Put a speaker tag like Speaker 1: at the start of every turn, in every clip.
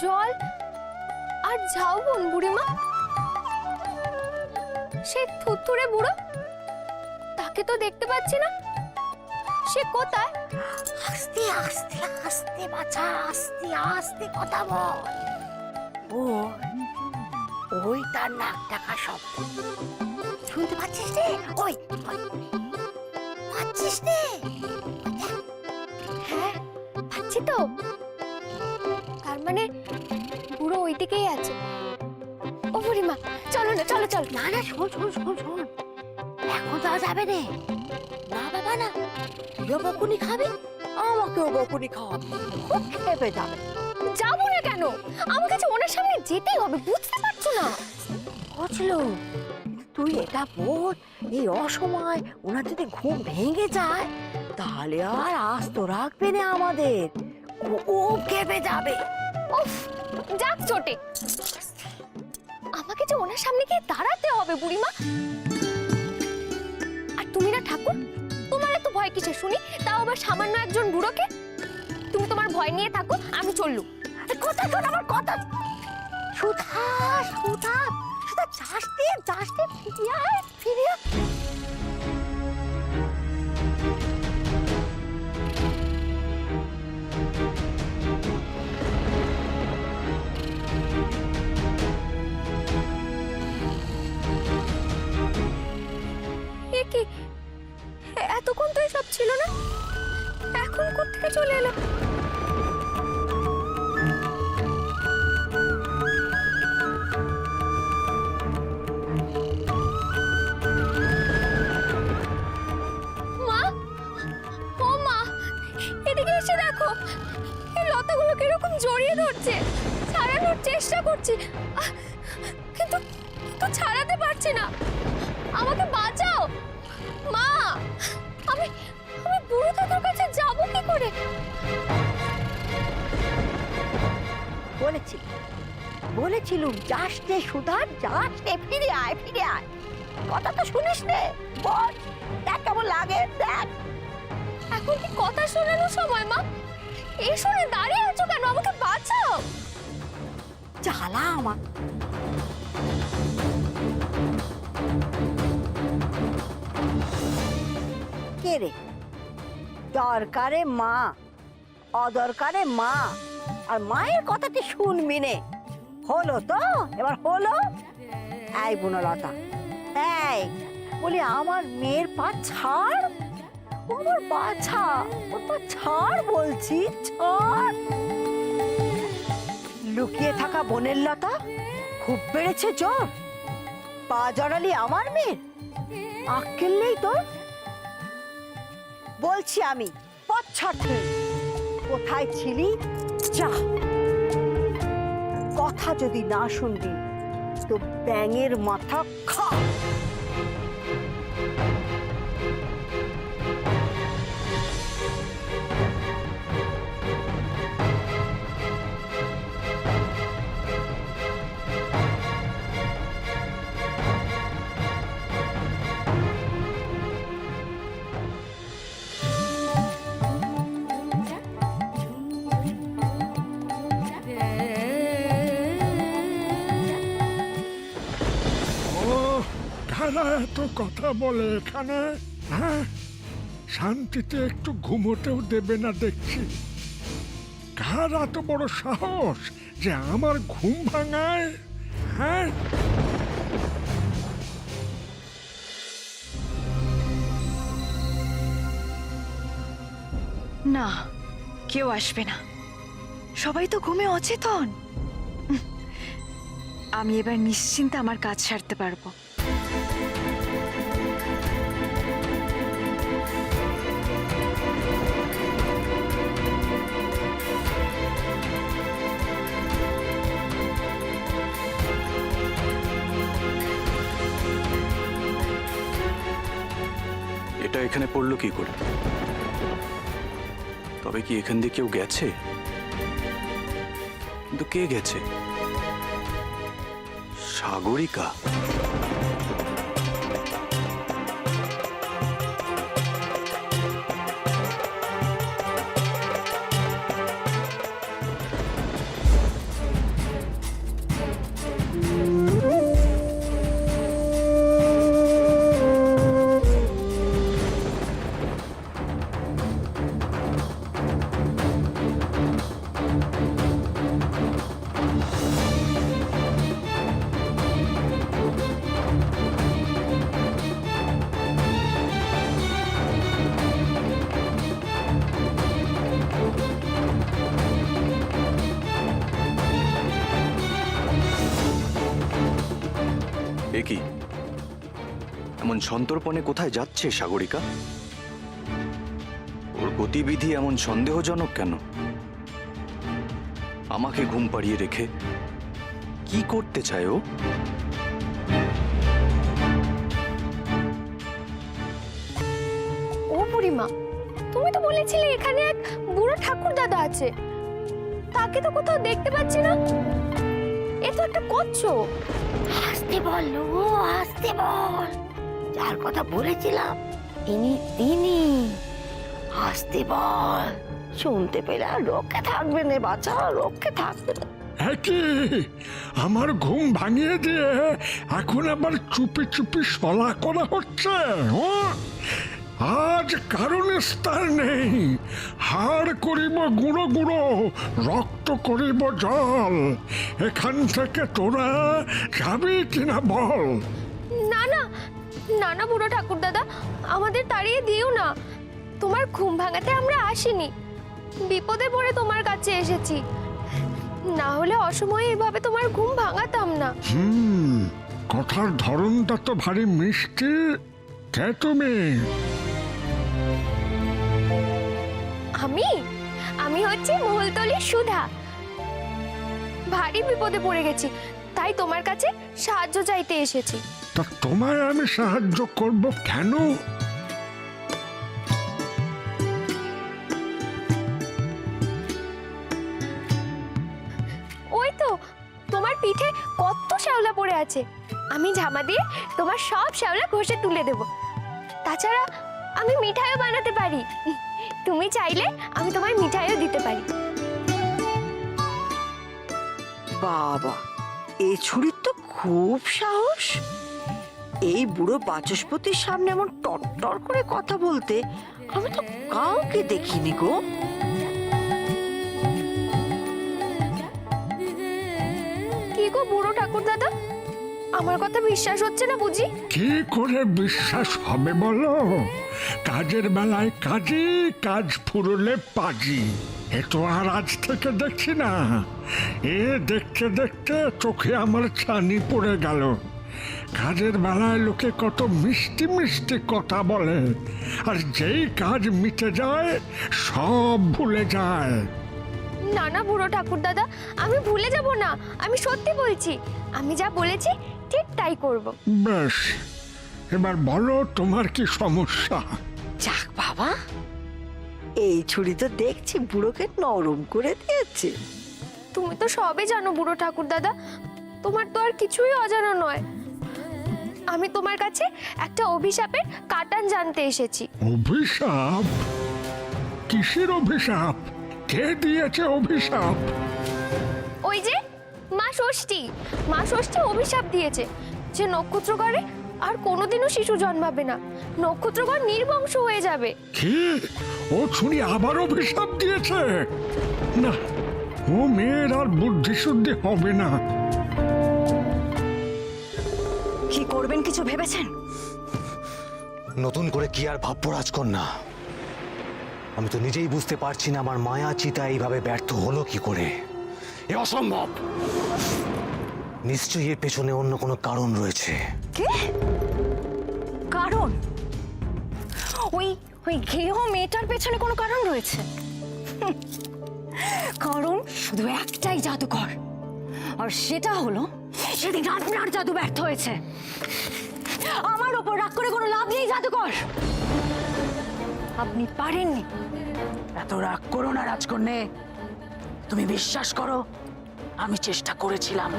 Speaker 1: জল আর ঝাউবন বুড়িমা, সে থুতুরে বুড়ো, তাকে তো দেখতে পাচ্ছি না, সে কোথায়?
Speaker 2: আস্তে আস্তে আস্তে বাছা, আস্তে আস্তে কথা বল। ওই তার নাক ডাকা শব্দ শুনতে পাচ্ছিস রে? ওই পাচ্ছিস রে?
Speaker 1: হ্যাঁ পাচ্ছি তো। তার মানে বুড়ো ওই দিকেই আছে। ও বুড়িমা চলো না, চলো চলো।
Speaker 2: না না, শোন শোন শোন শোন, এখন যাওয়া যাবে রে। না বাবা না, তুইও বকুনি খাবি, আমাকেও বকুনি খাওয়াবি, খুব খেপে যাবে।
Speaker 1: যাবো না কেন? আমার কাছে ওনার সামনে যেতেই হবে, বুঝতে পারছো না?
Speaker 2: বুঝলো, তুই এটা বল, এই অসময় ওনার যদি ঘুম ভেঙে যায় তাহলে আর আস্ত রাখবে না আমাদের, খুব খেপে যাবে।
Speaker 1: উফ, যাক চটে, আমাকে যে ওনার সামনে গিয়ে দাঁড়াতে হবে বুড়িমা। আর তুমি না ঠাকুর, তোমার এত ভয় কিসে শুনি? তাও আবার সামান্য একজন বুড়োকে। তুমি তোমার ভয় নিয়ে থাকো, আমি চললু।
Speaker 2: কথা শোন আমার কথা। সুধা সুধা সুধা, চাষতে ফিরে আয়, ফিরে আয়।
Speaker 1: এ কি, এতক্ষণ তো এসব ছিল না, এখন কোত্থেকে চলে এলো? মা, ও মা, এদিকে এসে দেখো, এই লতাগুলো কিরকম জড়িয়ে ধরছে। ছাড়ানোর চেষ্টা করছি, কিন্তু ছাড়াতে পারছি না। আমাকে বাঁচাও মা, আমি বুড়ো দাদুর কাছে যাবো কি করে?
Speaker 2: বলেছিলুম যাসতে সুধা, যাসতে, ফিরে আয়, ফিরে আয়। কথা তো শুনিস নে, বল, দেখ কেমন লাগে, দেখ।
Speaker 1: এখন কি কথা শোনানোর সময় মা? এই শুনে দাঁড়িয়ে আছো কেন? আমাকে বাঁচাও।
Speaker 2: জ্বালা আমার। কে রে? দরকারে মা, অদরকারে মা, আর মায়ের কথাটি শুনবি নে। হলো তো, এবার হলো। এই বুনলতা, এই বলি, আমার মেয়ের পা ছাড়, ও আমার বাছা, ওর পা ছাড় বলছি, ছাড়। লুকিয়ে থাকা বোনের লতা, খুব বেড়েছে জ্বর, পা জড়ালি আমার মেয়ের, আক্কেল নেই তোর? বলছি আমি, পথ ছাড়তে। কোথায় ছিলি যা, কথা যদি না শুনবি তো ব্যাঙের মাথা খা।
Speaker 3: কারা এত কথা বলে এখানে? হ্যাঁ, শান্তিতে একটু ঘুমোতেও দেবে না দেখছি। কার এত বড় সাহস যে আমার ঘুম ভাঙায়? হ্যাঁ,
Speaker 4: না, কেউ আসবে না, সবাই তো ঘুমে অচেতন। আমি এবার নিশ্চিন্তে আমার কাজ সারতে পারবো।
Speaker 5: এটা এখানে পড়লো কি করে? তবে কি এখান দিয়ে কেউ গেছে? কিন্তু কে গেছে? সাগরিকা? এ কি এমন সন্তর্পণে কোথায় যাচ্ছে সাগরিকা? ওর গতিবিধি এমন সন্দেহজনক কেন? আমাকে ঘুম পাড়িয়ে রেখে কি করতে চায় ও?
Speaker 1: ও বুড়িমা, তুমি তো বলেছিলে এখানে এক বুড়ো ঠাকুর দাদা আছে, তাকে তো কোথাও দেখতে পাচ্ছি না। এ তো একটা কচ্ছপ।
Speaker 2: আসতে বল ও, আসতে বল। যার কথা বলেছিলাম তিনি আসতে বল। শুনতে পেলে আর রক্ষে থাকবে না বাচ্চা, রক্ষে থাকবে না।
Speaker 3: একই আমার ঘুম ভাঙিয়ে দিয়ে এখন আবার চুপি চুপি সলা করা হচ্ছে। হ্যাঁ? আজ কারণ স্থান নেই, হাড় করিব গুঁড়ো গুঁড়ো, রক্ত করিব জল। এখান থেকে তোরা যাবি কিনা বল?
Speaker 1: না না না না বুড়ো ঠাকুর দাদা, আমাদের তাড়িয়ে দিও না। তোমার ঘুম ভাঙাতে আমরা আসিনি, বিপদে পড়ে তোমার কাছে এসেছি। না হলে অসময়ে এভাবে তোমার ঘুম ভাঙাতাম না।
Speaker 3: কথার ধরনটা তো ভারী মিষ্টি। কে তুমি?
Speaker 1: আমি হচ্ছি মহলতলির সুধা। ভারী বিপদে পড়ে গেছি, তাই তোমার কাছে সাহায্য চাইতে এসেছি।
Speaker 3: তা তোমায় আমি সাহায্য করব কেন?
Speaker 1: ওই তো তোমার পিঠে কত শ্যাওলা পড়ে আছে, আমি ঝামা দিয়ে তোমার সব শ্যাওলা ঘষে তুলে দেব। তাছাড়া আমি মিঠাইও বানাতে পারি, তুমি চাইলে আমি তোমায় মিঠাইও দিতে পারি।
Speaker 2: বাবা, এই ছুরির তো খুব সাহস। এই বুড়ো বাচস্পতির সামনে এমন টটটর করে কথা বলতে আমি তো কাউকে দেখিনি গো।
Speaker 1: কি গো বুড়ো ঠাকুর দাদা, আমার কথা বিশ্বাস হচ্ছে না বুঝি?
Speaker 3: কি করে বিশ্বাস হবে বলো? কাজের বেলায় কাজী, কাজ ফুরলে পাজি। এ তো আর আজ থেকে দেখছি না, এ দেখতে দেখতে চোখে আমার ছানি পড়ে গেল। কাজের বেলায় লোকে কত মিষ্টি মিষ্টি কথা বলে, আর যেই কাজ মিটে যায় সব ভুলে যায়।
Speaker 1: না না বুড়ো ঠাকুর দাদা, আমি ভুলে যাব না, আমি সত্যি বলছি। আমি যা বলেছি ঠিক তাই করব।
Speaker 3: বেশ, এবার বলো তোমার কি সমস্যা?
Speaker 2: যাক বাবা, এই ছুরি তো দেখছি বুড়োকে নরম করে দিয়েছে।
Speaker 1: তুমি তো সবে জানো বুড়ো ঠাকুর দাদা, তোমার তো আর কিছুই অজানা নয়। আমি তোমার কাছে একটা অভিশাপের কাটান জানতে এসেছি।
Speaker 3: অভিশাপ? কিসের অভিশাপ? কে দিয়েছে অভিশাপ?
Speaker 1: ওই যে মা ষষ্ঠী অভিশাপ দিয়েছে যে নক্ষত্রগড়ে আর কোনোদিনও শিশু জন্মাবে না, নক্ষত্রগড় নির্বংশ হয়ে যাবে।
Speaker 3: কি? ও ছুরি আবার অভিশাপ দিয়েছে? না, ও মেয়ের আর বুদ্ধি শুদ্ধি হবে না।
Speaker 4: কি করবেন কিছু ভেবেছেন?
Speaker 6: নতুন করে কি আর ভাববো রাজকন্যা? আমি তো নিজেই বুঝতে পারছি না আমার মায়া চিতা এইভাবে ব্যর্থ হলো কি করে। এ অসম্ভব। নিশ্চয়ই এর পেছনে অন্য কোনো কারণ রয়েছে।
Speaker 4: কে কারণ? ওই ওই গেহ মেয়েটার পেছনে কোনো কারণ রয়েছে? কারণ শুধু একটাই জাদুকর, আর সেটা হলো সেদিন আপনার জাদু ব্যর্থ হয়েছে। আমার ওপর রাগ করে কোনো লাভ নেই জাদুকর, আপনি পারেননি।
Speaker 7: এত রাগ করো না রাজকন্যে, তুমি বিশ্বাস করো আমি চেষ্টা করেছিলাম।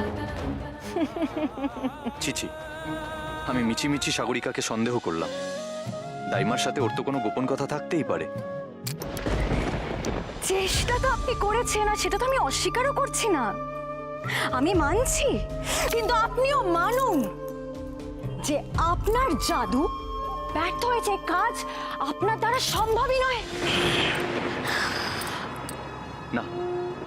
Speaker 5: চিচি, আমি মিছিমিছি সাগরিকাকে সন্দেহ করলাম। দাইমার সাথে ওর তো কোনো গোপন কথা থাকতেই পারে।
Speaker 4: চেষ্টা তো আপনি করেছেন, আর সেটা তো আমি অস্বীকারও করছি না, আমি মানছি। কিন্তু আপনিও মানুন যে আপনার জাদু ব্যর্থ হয়েছে, কাজ আপনার দ্বারা সম্ভবই নয়।
Speaker 5: না,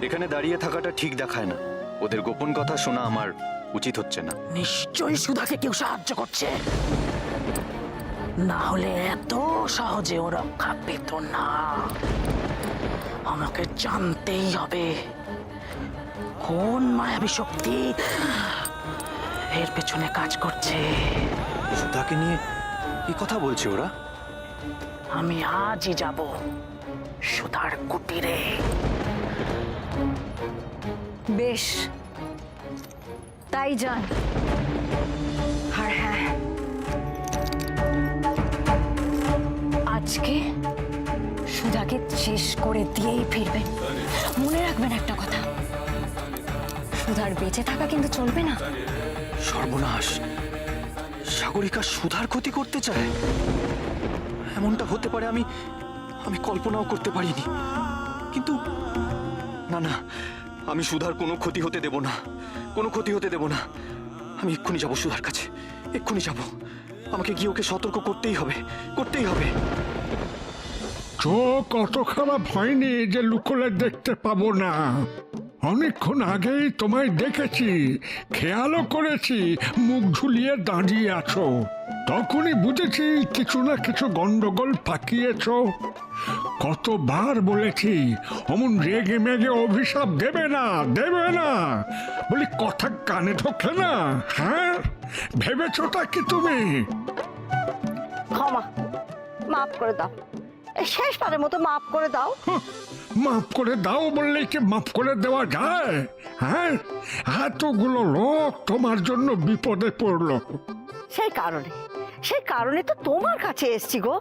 Speaker 5: এখানে দাঁড়িয়ে থাকাটা ঠিক দেখায় না। ওদের গোপন কথা শোনা আমার উচিত হচ্ছে না।
Speaker 7: নিশ্চয়ই সুধাকে কেউ সাহায্য করছে, না হলে এত সহজে ও রক্ষা পেত না। আমাকে জানতেই হবে কোন মায়াবী শক্তি এর পেছনে কাজ করছে।
Speaker 5: সুধাকে নিয়ে কি কথা বলছে ওরা?
Speaker 7: আমি আজই যাব সুধার কুটিরে।
Speaker 4: বেশ, তাই যান। আর হ্যাঁ, আজকে সুধাকে শেষ করে দিয়েই ফিরবেন। মনে রাখবেন একটা কথা, সুধার বেঁচে থাকা কিন্তু চলবে না।
Speaker 5: সর্বনাশ, সাগরিকা সুধার ক্ষতি করতে চায়। এমনটা হতে পারে আমি আমি কল্পনাও করতে পারিনি। কিন্তু না না, আমি সুধার কোনো ক্ষতি হতে দেব না, কোনো ক্ষতি হতে দেব না। আমি এক্ষুনি যাব সুধার কাছে, এক্ষুনি যাব। আমাকে গিয়ে ওকে সতর্ক করতেই হবে, করতেই হবে।
Speaker 3: চোখ অত খারাপ হয়নি যে লুকোলে দেখতে পাবো না। অনেকক্ষণ আগেই তোমায় দেখেছি, খেয়ালও করেছি মুখ ঝুলিয়ে দাঁড়িয়ে আছো। তখনই বুঝেছি কিছু না কিছু গন্ডগোল পাকিয়েছ। কতবার বলেছি অমন রেগে মেগে অভিশাপ দেবে না, দেবে না বলি, কথা কানে ঢোকে না। হ্যাঁ, ভেবেছোটা কি তুমি?
Speaker 2: ক্ষমা, মাফ করে দাও, এই শেষবারের মতো মাফ করে দাও।
Speaker 3: মাফ করে দাও বললেই কি মাফ করে দেওয়া যায়? হ্যাঁ, এতগুলো লোক তোমার জন্য বিপদে পড়লো।
Speaker 2: সেই কারণে তো তোমার কাছে এসছি গো।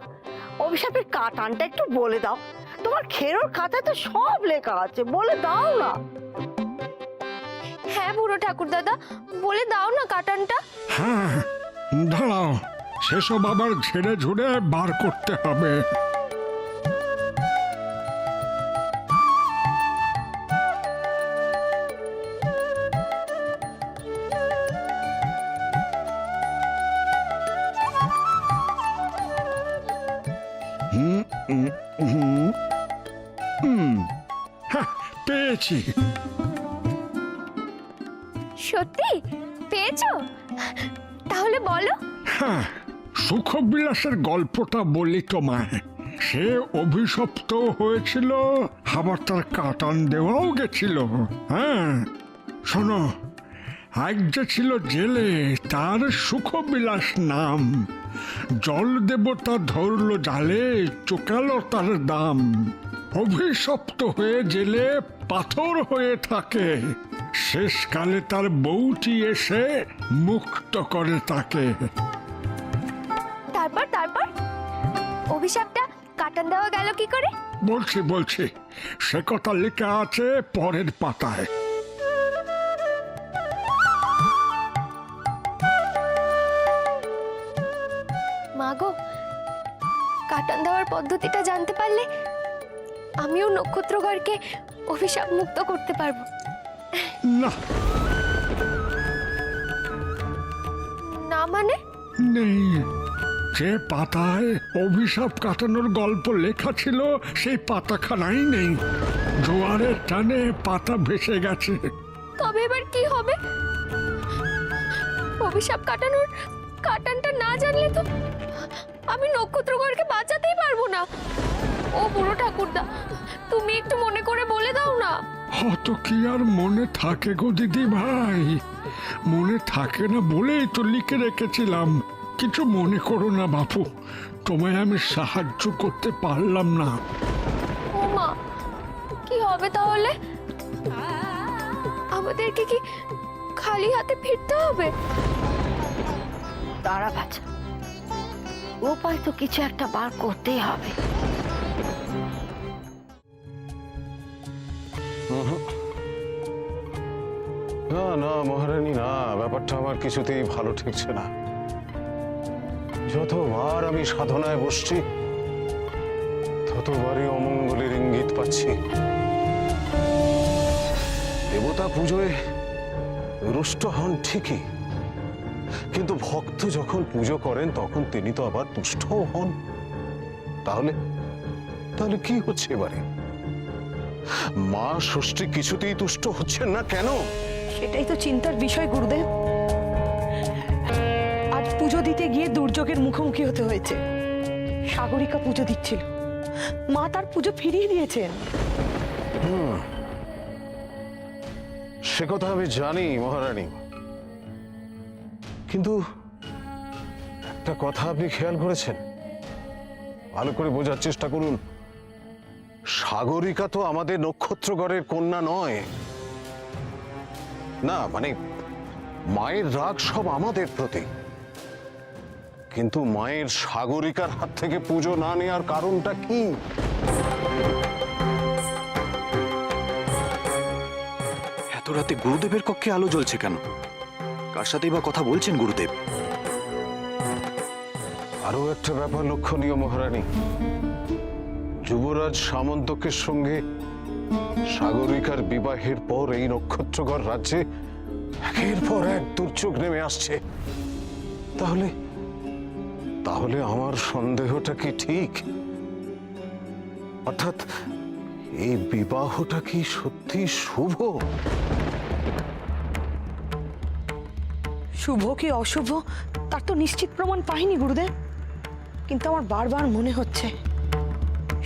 Speaker 2: অভিশাপের কাটানটা একটু বলে দাও, তোমার খেরোর খাতায় তো সব লেখা আছে, বলে দাও না।
Speaker 1: হ্যাঁ বুড়ো ঠাকুর দাদা, বলে দাও না কাটানটা।
Speaker 3: হ্যাঁ, দাঁড়াও, সেসব আবার ঝেড়ে ঝুড়ে বার করতে হবে। হ্যাঁ, পেয়েছি।
Speaker 1: সত্যি পেয়েছো? তাহলে বলো।
Speaker 3: হ্যাঁ, সুখবিলাসের গল্পটা বলি তোমায়। সে অভিশপ্ত হয়েছিল, আবার তার কাটান দেওয়াও গেছিল। হ্যাঁ, শোনো, এক যে ছিল জেলে, তার সুখবিলাস নাম। জল দেবতা ধরল জালে, চোকালো তার দাম। অভিশপ্ত হয়ে জেলে পাথর হয়ে থাকে, শেষকালে তার বউটি এসে মুক্ত করে তাকে।
Speaker 1: তারপর তারপর অভিশাপটা কাটান দেওয়া গেল কি করে?
Speaker 3: বলছি, সে কথা লেখা আছে পরের পাতায়।
Speaker 1: মাগো, কাটান দেওয়ার পদ্ধতিটা জানতে পারলে আমিও নক্ষত্রগড়কে অভিশাপ মুক্ত করতে পারবো।
Speaker 3: না,
Speaker 1: না মানে?
Speaker 3: নেই। যে পাতায় অভিশাপ কাটানোর গল্প লেখা ছিল, সেই পাতাখানাই নেই। জোয়ারের টানে পাতা ভেসে গেছে।
Speaker 1: তবে এবার কি হবে? অভিশাপ কাটানোর কাটানটা না জানলে তো আমি নক্ষত্রগড়কে বাঁচাতেই পারবো না। ও বুড়ো ঠাকুরদা, তুমি একটু মনে করে বলে দাও না।
Speaker 3: অত কি আর মনে থাকে গো দিদি ভাই? মনে থাকে না বলেই তো লিখে রেখেছিলাম। কিছু মনে করো না বাপু, তোমায় আমি সাহায্য করতে পারলাম না।
Speaker 1: ও মা, কি হবে তাহলে? আমাদেরকে কি খালি হাতে ফিরতে হবে?
Speaker 2: দাঁড়া বাচ্চা, উপায় তো কিছু একটা বার করতেই হবে।
Speaker 6: না না মহারানী, না, ব্যাপারটা আমার কিছুতেই ভালো ঠেকছে না। যতবার আমি সাধনায় বসছি, ততবারই অমঙ্গলের ইঙ্গিত পাচ্ছি। দেবতা পুজোয় রুষ্ট হন ঠিকই, কিন্তু ভক্ত যখন পুজো করেন তখন তিনি তো আবার তুষ্টও হন। তাহলে তাহলে কি হচ্ছে এবারে? মা ষষ্ঠী কিছুতেই তুষ্ট হচ্ছেন না কেন?
Speaker 4: সেটাই তো চিন্তার বিষয় গুরুদেব। আজ পুজো দিতে গিয়ে দুর্যোগের মুখোমুখি হতে হয়েছে। সাগরিকা পুজো দিচ্ছিল, মা তার পুজো ফিরিয়ে দিয়েছেন।
Speaker 6: সে কথা আমি জানি মহারানী, কিন্তু একটা কথা আপনি খেয়াল করেছেন? ভালো করে বোঝার চেষ্টা করুন। সাগরিকা তো আমাদের নক্ষত্রগড়ের কন্যা নয়। না মানে মায়ের রাগ সব আমাদের প্রতি, কিন্তু মায়ের সাগরিকার হাত থেকে পুজো না নেওয়ার কারণটা কি?
Speaker 5: এত রাতে গুরুদেবের কক্ষে আলো জ্বলছে কেন? কার সাথেই বা কথা বলছেন গুরুদেব?
Speaker 6: আরো একটা ব্যাপার লক্ষণীয় মহারানী, যুবরাজ সামন্তকের সঙ্গে সাগরিকার বিবাহের পর এই নক্ষত্রগড় রাজ্যে একের পর এক দুর্যোগ নেমে আসছে। তাহলে তাহলে আমার সন্দেহটা কি ঠিক? অর্থাৎ এই বিবাহটা কি সত্যি শুভ?
Speaker 7: শুভ কি অশুভ তার তো নিশ্চিত প্রমাণ পাইনি গুরুদেব, কিন্তু আমার বারবার মনে হচ্ছে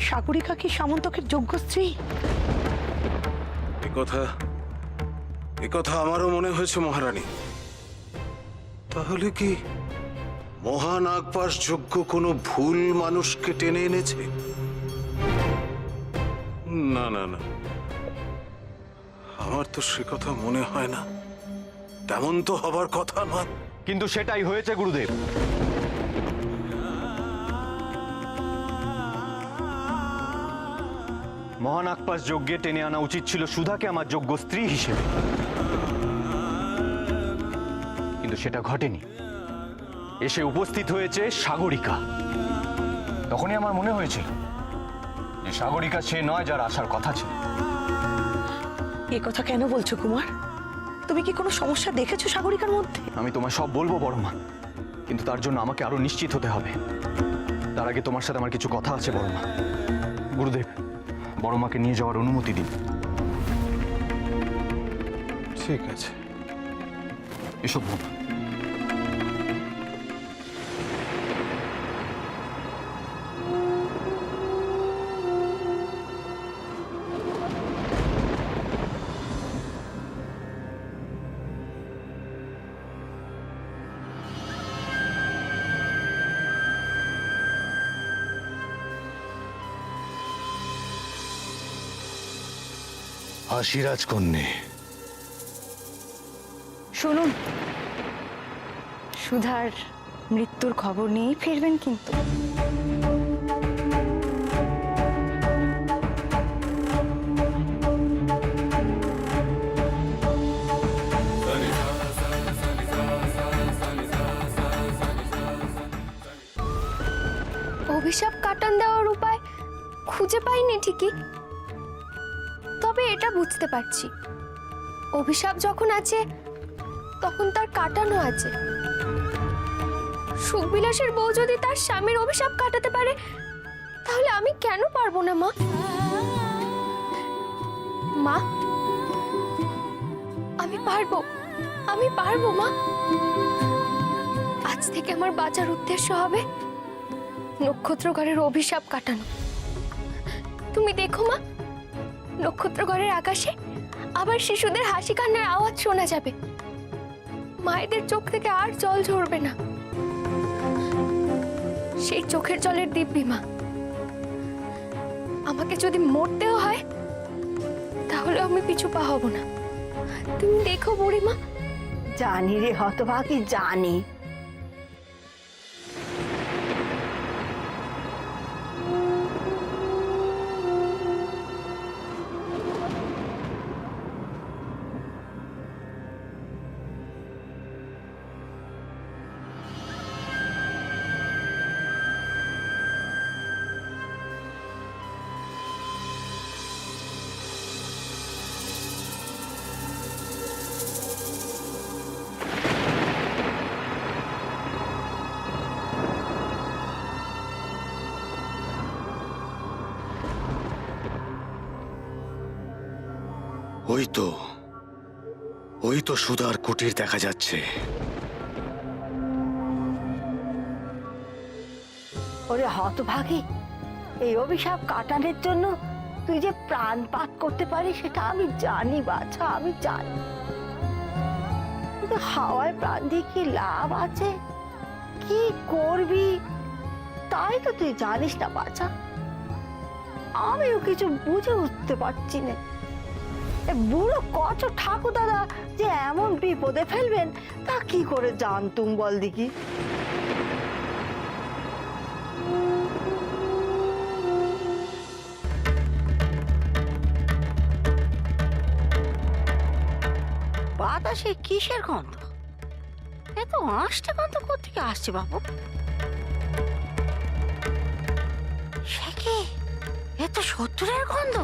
Speaker 7: সাগরিকা কি সামন্তকের যোগ্য স্ত্রী।
Speaker 6: একথা আমারও মনে হয়েছে মহারানী। তাহলে কি মহানাগপাশ যোগ্য কোনো ভুল মানুষকে টেনে এনেছে? না না না, আমার তো সে কথা মনে হয় না। তেমন তো হবার কথা নয়।
Speaker 5: কিন্তু সেটাই হয়েছে গুরুদেব। মহানাগপাশ যজ্ঞে টেনে আনা উচিত ছিল সুধাকে আমার যোগ্য স্ত্রী হিসেবে, কিন্তু সেটা ঘটেনি। এসে উপস্থিত হয়েছে সাগরিকা। তখনই আমার মনে হয়েছিল যে সাগরিকা সে নয় যার আসার কথা ছিল।
Speaker 7: এ কথা কেন বলছো কুমার? তুমি কি কোনো সমস্যা দেখেছো সাগরিকার মধ্যে?
Speaker 5: আমি তোমায় সব বলবো বড় মা, কিন্তু তার জন্য আমাকে আরো নিশ্চিত হতে হবে। তার আগে তোমার সাথে আমার কিছু কথা আছে বড় মা। গুরুদেব, বড় মাকে নিয়ে যাওয়ার অনুমতি দিন।
Speaker 6: ঠিক আছে,
Speaker 5: এসব বৌমা।
Speaker 6: আশিরাজ কন্যে,
Speaker 4: শুনুন, সুধার মৃত্যুর খবর নিয়েই ফিরবেন কিন্তু।
Speaker 1: অভিশাপ কাটান দেওয়ার উপায় খুঁজে পাইনি ঠিকই, তবে এটা বুঝতে পারছি অভিশাপ যখন আছে তখন তার কাটানো আছে। সুখবিলাসের বউ যদি তার স্বামীর অভিশাপ কাটাতে পারে, তাহলে আমি কেন পারবো না? মা মা আমি পারবো মা। আজ থেকে আমার বাঁচার উদ্দেশ্য হবে নক্ষত্রগড়ের অভিশাপ কাটানো। তুমি দেখো মা, নক্ষত্রগড়ের আকাশে আবার শিশুদের হাসি কান্নার আওয়াজ শোনা যাবে। মায়েদের চোখ থেকে আর জল ঝরবে না, সেই চোখের জলের দিব্যি মা। আমাকে যদি মরতেও হয় তাহলে আমি পিছু পা হব না। তুমি দেখো বুড়িমা।
Speaker 2: জানি রে হতভাগী, জানি।
Speaker 6: ওই তো সুধার কুটির দেখা যাচ্ছে।
Speaker 2: ওরে হতভাগী, এই অভিশাপ কাটানোর জন্য তুই যে প্রাণপাত করতে পারিস সেটা আমি জানি বাছা, আমি জানি। কিন্তু কিন্তু হাওয়ায় প্রাণ দিয়ে কি লাভ আছে? কি করবি তাই তো তুই জানিস না বাছা। আমিও কিছু বুঝে উঠতে পারছি না। এ বুড়ো কচ ঠাকুর দাদা যে এমন বিপদে ফেলবেন তা কি করে জানতুম বল দেখি। বাতাসে কিসের গন্ধ? এত আঁশটা গন্ধ কোথেকে আসছে বাবু? সে কি? এ তো শত্রুরের গন্ধ।